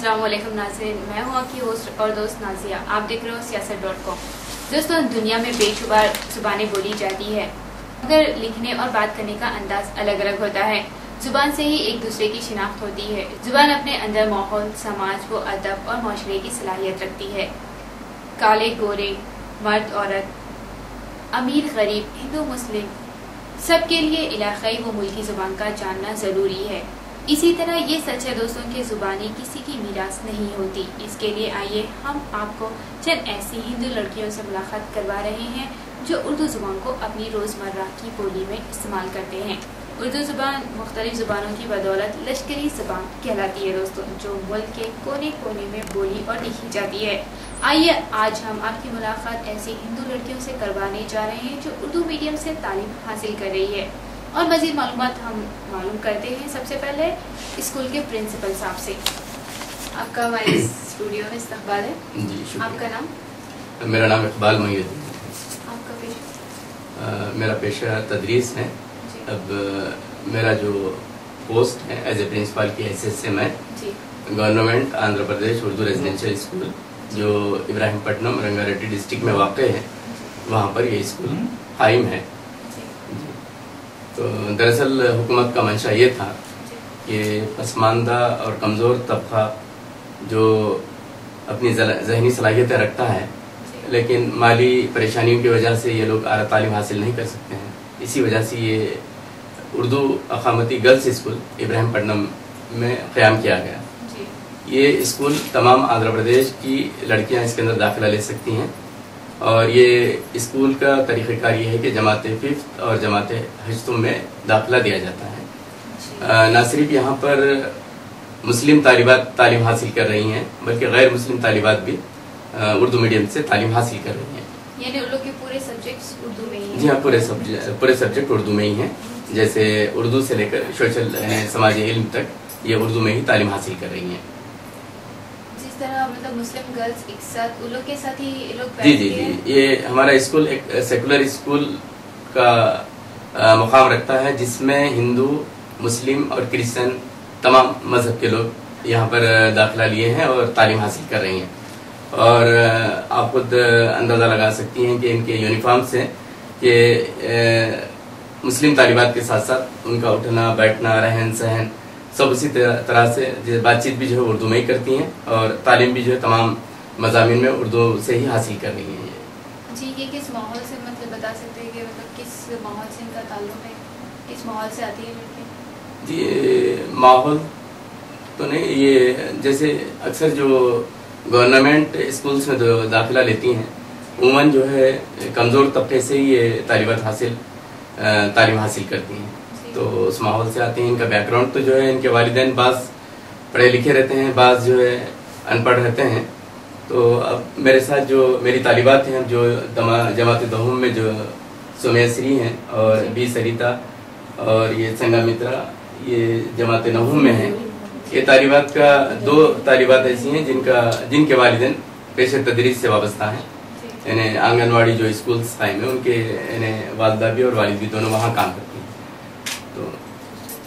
السلام علیکم ناظرین، میں ہوں آپ کی ہوسٹ اور دوست نازیہ. آپ دیکھ رہے ہو سیاست.com. دوستوں، دنیا میں بے شمار زبانیں بولی جاتی ہے، مگر لکھنے اور بات کرنے کا انداز الگ الگ ہوتا ہے. زبان سے ہی ایک دوسرے کی شناخت ہوتی ہے. زبان اپنے اندر ماحول، سماج و ادب اور معاشرے کی صلاحیت رکھتی ہے. کالے گورے، مرد عورت، امیر غریب، ہندو مسلم، سب کے لیے علاقائی و ملکی زبان کا جاننا ضروری ہے. اسی طرح یہ سچ ہے دوستوں کہ زبانیں کسی کی میراث نہیں ہوتی. اس کے لیے آئیے ہم آپ کو چند ایسی ہندو لڑکیوں سے ملاقات کروا رہے ہیں جو اردو زبان کو اپنی روزمرہ کی بولی میں استعمال کرتے ہیں. اردو زبان مختلف زبانوں کی بدولت لشکری زبان کہلاتی ہے دوستوں، جو ملک کے کونے کونے میں بولی اور لکھی جاتی ہے. آئیے آج ہم آپ کی ملاقات ایسی ہندو لڑکیوں سے کروانے جا رہے ہیں جو اردو میڈیم سے تعلیم حاصل کر رہی ہے، اور مزید معلومات ہم معلوم کرتے ہیں سب سے پہلے اسکول کے پرنسپل صاحب سے. آپ کا ہمارے اسٹوڈیو میں استقبال ہے. جی شکریہ. آپ کا نام؟ میرا نام اقبال محی الدین. آپ کا پیشہ؟ میرا پیشہ تدریس ہے. جی. اب میرا جو پوسٹ ہے ایز اے پرنسپل کی حیثیت سے میں جی. Government Andhra Pradesh Urdu residential school جو ابراہیم پٹنم رنگا ریڈی ڈسٹرکٹ میں واقع ہے، وہاں پر یہ اسکول قائم ہے. تو دراصل حکومت کا منشا یہ تھا کہ پسماندہ اور کمزور طبقہ جو اپنی ذہنی صلاحیتیں رکھتا ہے لیکن مالی پریشانیوں کی وجہ سے یہ لوگ اعلیٰ تعلیم حاصل نہیں کر سکتے ہیں، اسی وجہ سے یہ اردو اقامتی گرلس اسکول ابراہیم پٹنم میں قیام کیا گیا. یہ اسکول تمام آندھرا پردیش کی لڑکیاں اس کے اندر داخلہ لے سکتی ہیں، اور یہ اسکول کا طریقہ کار یہ ہے کہ جماعت ففتھ اور جماعت ہجتم میں داخلہ دیا جاتا ہے. نہ صرف یہاں پر مسلم طالبات تعلیم حاصل کر رہی ہیں بلکہ غیر مسلم طالبات بھی اردو میڈیم سے تعلیم حاصل کر رہی ہیں. یعنی ان لوگ کے پورے سبجیکٹس اردو میں ہی ہیں؟ جی ہاں، پورے سبجیکٹ اردو میں ہی ہیں. جیسے اردو سے لے کر سوشل سماجی علم تک یہ اردو میں ہی تعلیم حاصل کر رہی ہیں. جس طرح مطلب مسلم گرلز ایک ساتھ ان لوگ کے ساتھ ہی لوگ جی جی جی یہ ہمارا اسکول ایک سیکولر اسکول کا مقام رکھتا ہے جس میں ہندو، مسلم اور کرسچن تمام مذہب کے لوگ یہاں پر داخلہ لیے ہیں اور تعلیم حاصل کر رہی ہیں. اور آپ خود اندازہ لگا سکتی ہیں کہ ان کے یونیفارم سے کہ مسلم طالبات کے ساتھ ساتھ ان کا اٹھنا بیٹھنا رہن سہن سب اسی طرح سے بات چیت بھی جو ہے اردو میں ہی کرتی ہیں، اور تعلیم بھی جو ہے تمام مضامین میں اردو سے ہی حاصل کر رہی ہیں. جی یہ کس ماحول سے مطلب بتا سکتے ہیں کہ مطلب کس ماحول سے ان کا تعلق ہے، کس ماحول سے آتی ہے لڑکی؟ جی ماحول تو نہیں، یہ جیسے اکثر جو گورنمنٹ اسکولس میں جو داخلہ لیتی ہیں عموماً جو ہے کمزور طبقے سے ہی یہ تعلیم حاصل کرتی ہیں، تو اس ماحول سے آتے ہیں. ان کا بیک گراؤنڈ تو جو ہے ان کے والدین بعض پڑھے لکھے رہتے ہیں، بعض جو ہے ان پڑھ رہتے ہیں. تو اب میرے ساتھ جو میری طالبات ہیں جو جماعت دہم میں جو سومیسری ہیں اور بی سریتا اور یہ سنگا مترا یہ جماعت نہوم میں ہیں، یہ طالبات کا 2 طالبات ایسی ہیں جن کے والدین پیشہ تدریس سے وابستہ ہیں. یعنی آنگن واڑی جو اسکولس قائم ہیں ان کے یعنی والدہ بھی اور والد بھی دونوں وہاں کام کرتے ہیں.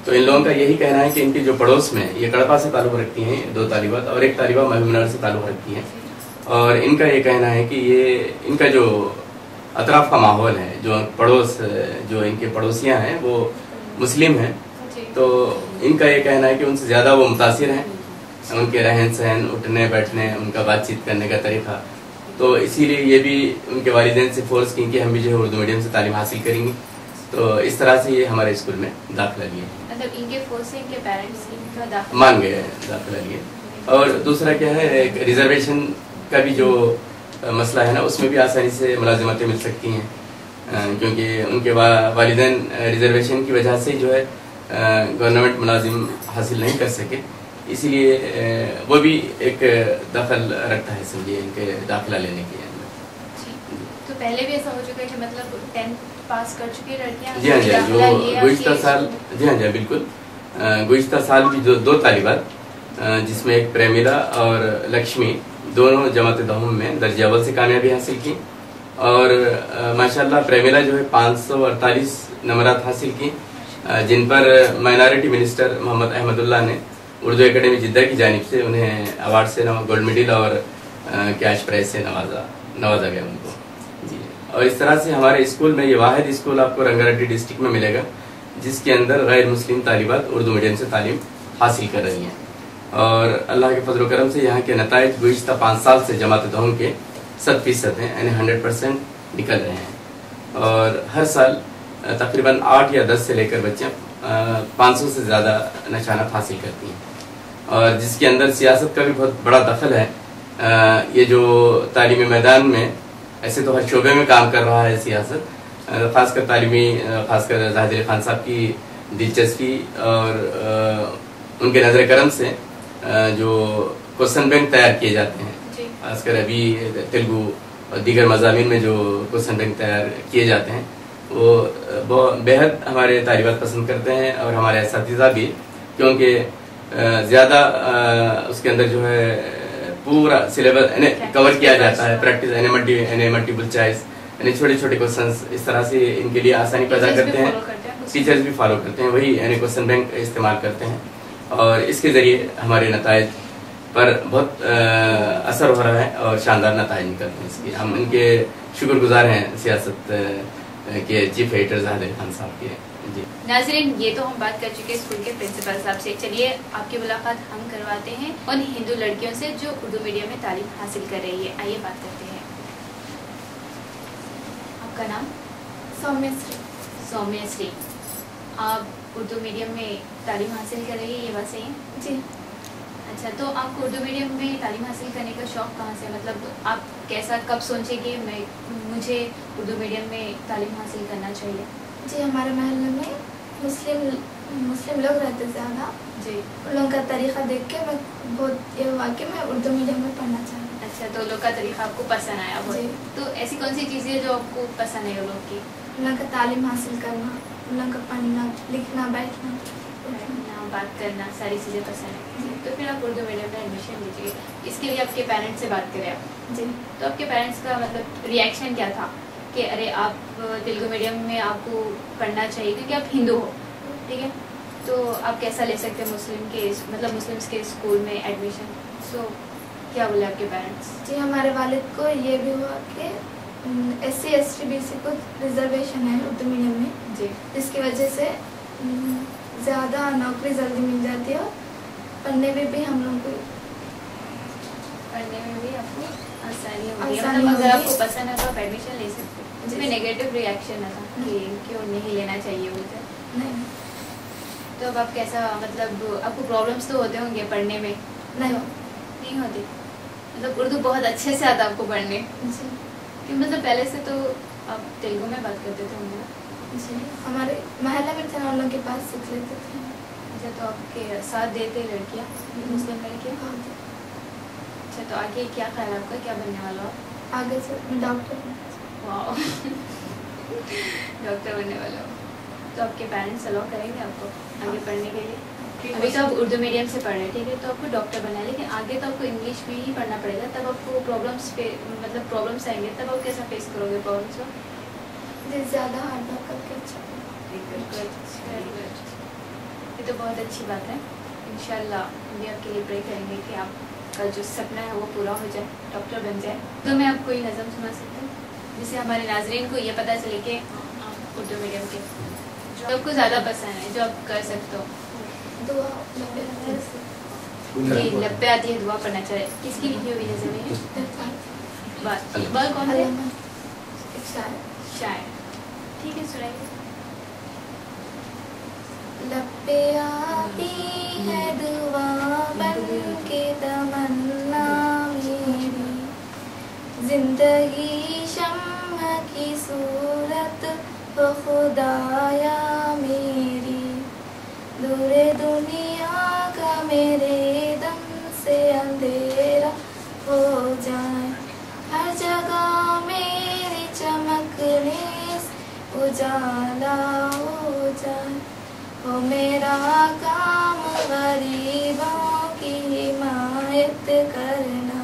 تو ان لوگوں کا یہی کہنا ہے کہ ان کے جو پڑوس میں یہ کڑپا سے تعلق رکھتی ہیں 2 طالبات اور ایک طالبہ محبوب نگر سے تعلق رکھتی ہیں، اور ان کا یہ کہنا ہے کہ یہ ان کا جو اطراف کا ماحول ہے، جو ان کے پڑوسیاں ہیں وہ مسلم ہیں، تو ان کا یہ کہنا ہے کہ ان سے زیادہ وہ متاثر ہیں، ان کے رہن سہن اٹھنے بیٹھنے ان کا بات چیت کرنے کا طریقہ. تو اسی لیے یہ بھی ان کے والدین سے فورس کی کہ ہم بھی جو ہے اردو میڈیم سے تعلیم حاصل کریں گے. تو اس طرح سے یہ ہمارے اسکول میں داخلہ لیے. مطلب ان کے فورس سے ان کے پیرنٹس ان کا داخلہ مان گئے داخلہ لیے. اور دوسرا کیا ہے، ایک ریزرویشن کا بھی جو مسئلہ ہے نا، اس میں بھی آسانی سے ملازمتیں مل سکتی ہیں، کیونکہ ان کے والدین ریزرویشن کی وجہ سے جو ہے گورنمنٹ ملازم حاصل نہیں کر سکے، اسی لیے وہ بھی ایک دخل رکھتا ہے سمجھیے ان کے داخلہ لینے کے اندر. تو پہلے بھی ایسا ہو چکا ہے کہ مطلب 10th پاس کر چکی لڑکیاں؟ جی ہاں جی، جو گزشتہ سال جی ہاں جی بالکل گزشتہ سال بھی جو 2 طالبات جس میں ایک پریمیلا اور لکشمی دونوں جماعت دہم میں درجہ اول سے کامیابی حاصل کی، اور ماشاءاللہ پریمیلا جو ہے 548 نمبرات حاصل کی، جن پر مائنارٹی منسٹر محمد احمد اللہ نے उर्दू एकेडमी जिद्दा की जानिब से उन्हें अवार्ड से गोल्ड मेडल और कैश प्राइज से नवाजा गया उनको जी। और इस तरह से हमारे स्कूल में ये वाहिद स्कूल आपको रंगारेड्डी डिस्ट्रिक्ट में मिलेगा जिसके अंदर गैर मुस्लिम तालिबात उर्दू मीडियम से तालीम हासिल कर रही हैं। और अल्लाह के फजल करम से यहाँ के नताइज गुज़िश्ता 5 साल से जमात दहम के 100% हैं, यानी 100% निकल रहे हैं। और हर साल तकरीबन 8 या 10 से लेकर बच्चे 500 से ज़्यादा निशानात हासिल करती हैं। और जिसके अंदर सियासत का भी बहुत बड़ा दखल है। ये जो तालीमी मैदान में ऐसे तो हर शोबे में काम कर रहा है सियासत, खासकर खासकर जाहिद अली खान साहब की दिलचस्पी और उनके नज़र करम से जो क्वेश्चन बैंक तैयार किए जाते हैं, खासकर अभी तेलुगु और दीगर मज़ामीन में जो क्वेश्चन बैंक तैयार किए जाते हैं वो बेहद हमारे तालिबात पसंद करते हैं और हमारे असातिज़ा भी, क्योंकि ज़्यादा उसके अंदर जो है पूरा सिलेबस कवर किया जाता है। प्रैक्टिस एन मल्टीपल चॉइस यानी छोटे छोटे क्वेश्चंस इस तरह से इनके लिए आसानी पैदा करते हैं। टीचर्स भी फॉलो करते हैं, वही यानी क्वेश्चन बैंक इस्तेमाल करते हैं और इसके ज़रिए हमारे नताइज पर बहुत असर हो रहा है और शानदार नताइज निकलते हैं इसके। हम इनके शुक्रगुजार हैं सियासत के चीफ एडिटर जाहिद अली खान साहब के जी। नाज़रीन, ये तो हम बात कर चुके स्कूल के प्रिंसिपल साहब से। चलिए आपकी मुलाकात हम करवाते हैं उन हिंदू लड़कियों से जो उर्दू मीडियम में तालीम हासिल कर रही है। आइए बात करते हैं। आपका नाम? सौम्यश्री। आप उर्दू मीडियम में तालीम हासिल कर रही है, ये बात सही है जी? अच्छा, तो आपको उर्दू मीडियम में तालीम हासिल करने का शौक़ कहाँ से, मतलब आप कैसा कब सोचे कि मुझे उर्दू मीडियम में तालीम हासिल करना चाहिए? जी, हमारे महल्ले में मुस्लिम लोग रहते ज़्यादा जी। उन लोगों का तरीक़ा देख के मैं बहुत ये हुआ कि मैं उर्दू मीडियम में पढ़ना चाहती। अच्छा, तो लोग का तरीक़ा आपको पसंद आया हो? तो ऐसी कौन सी चीज़ें जो आपको पसंद है लोग की? उन लोगों का तालीम हासिल करना, उन लोगों का पढ़ना, लिखना, बैठना, बात करना, सारी चीज़ें पसंद है। तो फिर आप उर्दू मीडियम में एडमिशन लीजिए। इसके लिए आपके पेरेंट्स से बात करें आप जी। तो आपके पेरेंट्स का मतलब रिएक्शन क्या था कि अरे आप तेलुगु मीडियम में आपको पढ़ना चाहिए क्योंकि आप हिंदू हो, ठीक है, तो आप कैसा ले सकते हैं मुस्लिम्स के स्कूल में एडमिशन? सो क्या बोले आपके पेरेंट्स? जी, हमारे वालिद को ये भी हुआ कि SC ST BC को रिजर्वेशन है उर्दू मीडियम में जी, जिसकी वजह से ज़्यादा नौकरी जल्दी मिल जाती है और पढ़ने में भी हम लोग को आसानी होगी। मतलब अगर आपको पसंद है तो आप एडमिशन ले सकते हैं। इसमें नेगेटिव रिएक्शन है था कि क्यों नहीं लेना चाहिए मुझे? नहीं। तो अब आप कैसा, मतलब आपको प्रॉब्लम्स तो होते होंगे पढ़ने में? नहीं होती, मतलब उर्दू बहुत अच्छे से आता आपको पढ़ने जी? कि मतलब पहले से तो आप तेलुगु में बात करते थे होंगे ना? जी, हमारे महल्ले में थे, उन लोगों के पास सीख लेते थे। अच्छा, तो आपके साथ देते लड़कियाँ, मुस्लिम लड़कियाँ? अच्छा, तो आगे क्या ख्याल है आपका, क्या बनने वाला हो? आगे से मैं डॉक्टर। वाह डॉक्टर बनने वाला हो। तो आपके पेरेंट्स अलाउ करेंगे आपको आगे पढ़ने के लिए? अभी तो आप उर्दू मीडियम से पढ़ रहे हैं, ठीक है, तो आपको डॉक्टर बनना है, लेकिन आगे तो आपको इंग्लिश में ही पढ़ना पड़ेगा। तब आपको प्रॉब्लम्स आएंगे, तब आप कैसा फेस करोगे प्रॉब्लम्स को? जी, ज़्यादा हार्ड वर्क करके अच्छा। ये तो बहुत अच्छी बात है। इंशाल्लाह हम भी आपके लिए प्रे करेंगे कि आपका जो सपना है वो पूरा हो जाए, डॉक्टर बन जाए। तो मैं आपको ये नज़म सुना सकती हूँ जिससे हमारे नाजरीन को ये पता चले कि उर्दू मीडियम के जो आपको ज़्यादा पसंद है, जो आप कर सकते हो। दुआ लब्बे आती है दुआ पढ़ना चाहिए। किसकी लिखी हुई नज़म है? इकबाल कौन है? शायर। ठीक है, सुनाइए। लब्बे आती है दुआ बन के तमन्ना मेरी, जिंदगी शम्ह की सूरत हो खुदाया मेरी, दूरे दुनिया का मेरे दम से अंधेरा हो जाए, हर जगह मेरी चमकने उजाला हो जाए, हो मेरा काम गरीबों की हिमायत करना,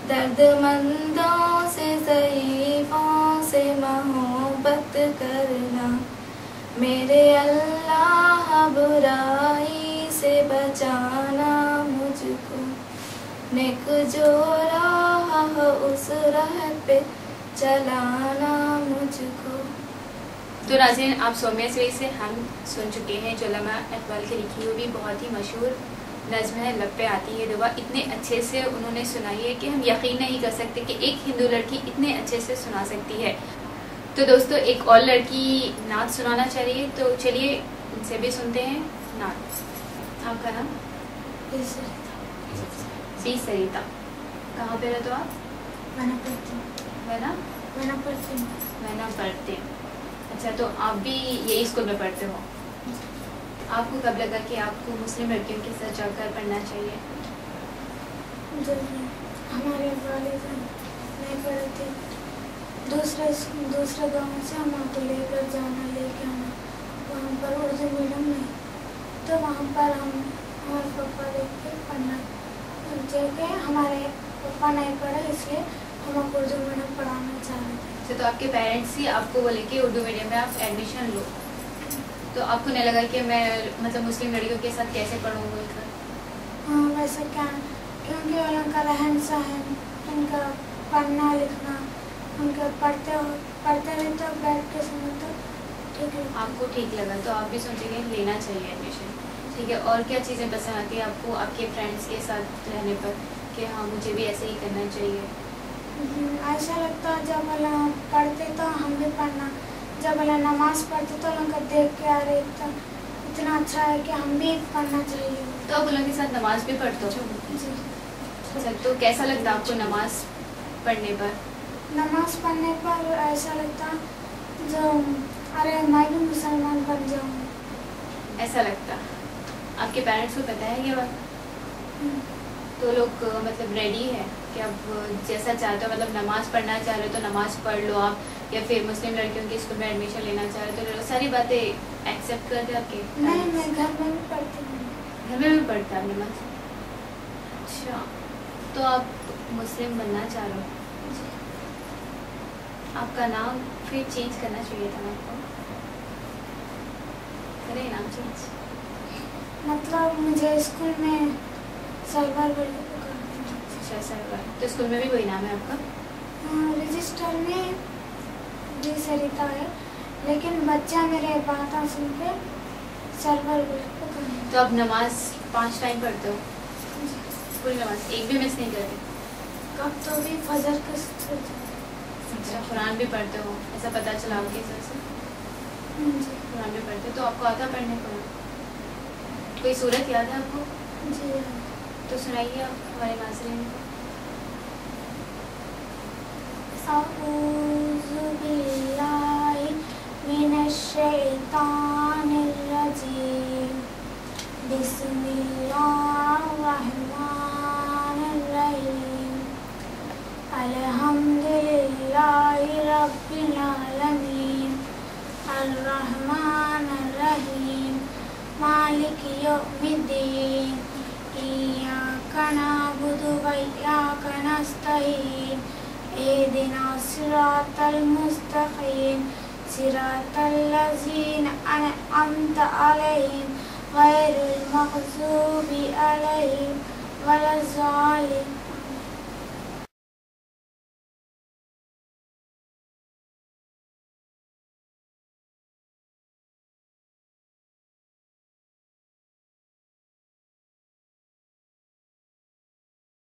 दर्दमंदों से ज़ईफ़ों से मोहब्बत करना, मेरे अल्लाह बुराई से बचाना जो राह हो उस राह पे चलाना मुझको। तो नाज़रीन, आप सौम्या सुई से हम सुन चुके हैं जो अल्लामा इकबाल की लिखी हुई बहुत ही मशहूर नज़्म है लब पे आती है दुआ। इतने अच्छे से उन्होंने सुनाई है कि हम यकीन नहीं कर सकते कि एक हिंदू लड़की इतने अच्छे से सुना सकती है। तो दोस्तों, एक और लड़की नात सुनाना चाहिए, तो चलिए उनसे भी सुनते हैं नात। आपका नाम? बी सरिता। कहाँ पे रहते हो आप? मैना पढ़ते। अच्छा, तो आप भी यही स्कूल में पढ़ते हो? आपको कब लगा कि आपको मुस्लिम लड़कियों के साथ जाकर पढ़ना चाहिए? जब हमारे वालिद नहीं पढ़े थे, दूसरे गांव से हमको लेकर जाना लेके आना, वहाँ पर उर्दू मीडियम नहीं, तो वहाँ पर हमारे पापा लेकर पढ़ना जगह हमारे पापा नहीं पढ़े, इसलिए हम उर्दू मीडियम पढ़ाना चाह रहे थे। तो आपके पेरेंट्स ही आपको बोले कि उर्दू मीडियम में आप एडमिशन लो, तो आपको नहीं लगा कि मैं मतलब मुस्लिम लड़कियों के साथ कैसे पढ़ूँगी? हाँ, वैसा क्या, क्योंकि उनका रहन सहन, उनका पढ़ना लिखना, उनका पढ़ते रहे तो बैठ के सुनो तो ठीक है। आपको ठीक लगा तो आप भी सोचेंगे लेना चाहिए एडमिशन। ठीक है, और क्या चीज़ें पसंद आती है आपको आपके फ्रेंड्स के साथ रहने पर कि हाँ मुझे भी ऐसे ही करना चाहिए? ऐसा लगता है जब पढ़ते तो हम भी पढ़ना, जब नमाज पढ़ते तो उनका देख के आ रहे तो इतना अच्छा है कि हम भी पढ़ना चाहिए। तो आप उनके साथ नमाज भी पढ़ते हो? जी। अच्छा, तो कैसा लगता है आपको नमाज पढ़ने पर? नमाज पढ़ने पर ऐसा लगता जो अरे मैं भी मुसलमान बन जाऊँ, ऐसा लगता। आपके पेरेंट्स को पता है ये बात? तो लोग मतलब रेडी है कि आप जैसा चाहते हो, मतलब नमाज पढ़ना चाह रहे हो तो नमाज पढ़ लो आप, या फिर मुस्लिम लड़कियों के स्कूल में एडमिशन लेना चाह रहे हो तो सारी बातें एक्सेप्ट करते आपके? नहीं, मैं घर में भी पढ़ती हूँ। घर में भी पढ़ता है नमाज? अच्छा, तो आप मुस्लिम बनना चाह रहे हो? आपका नाम फिर चेंज करना चाहिए था ना आपको? करें नाम चेंज? मतलब मुझे स्कूल में सरवर बोल के अच्छा, सरवर। तो स्कूल में भी वही नाम है आपका? हाँ, रजिस्टर में भी सरिता है, लेकिन बच्चा मेरे बातें सुन के सरवर बोल के। तो आप नमाज 5 टाइम पढ़ते हो? पूरी नमाज एक भी मिस नहीं करते? कब तो भी फजर के। अच्छा, कुरान भी पढ़ते हो? ऐसा पता चला आपके सर से? कुरान भी पढ़ते, तो आपको आता पढ़ने को? कोई सूरत याद है आपको? जी। तो सुनाइए आप हमारे नाज़रीन को। अऊज़ु बिल्लाहि मिनश शैतानिर रजीम, बिस्मिल्लाहिर रहमानिर रहीम, अल्हम्दुलिल्लाहि रब्बिल आलमीन, अर्रहमानिर रहीम, मालिकि यौमिद्दीन, इय्याका नअबुदु व इय्याका नस्तईन, इहदिना सिरातल मुस्तकीम, सिरातल लज़ीना अनअमता अलैहिम, गैरिल मग़ज़ूबि अलैहिम वलज़्ज़ालिमीन।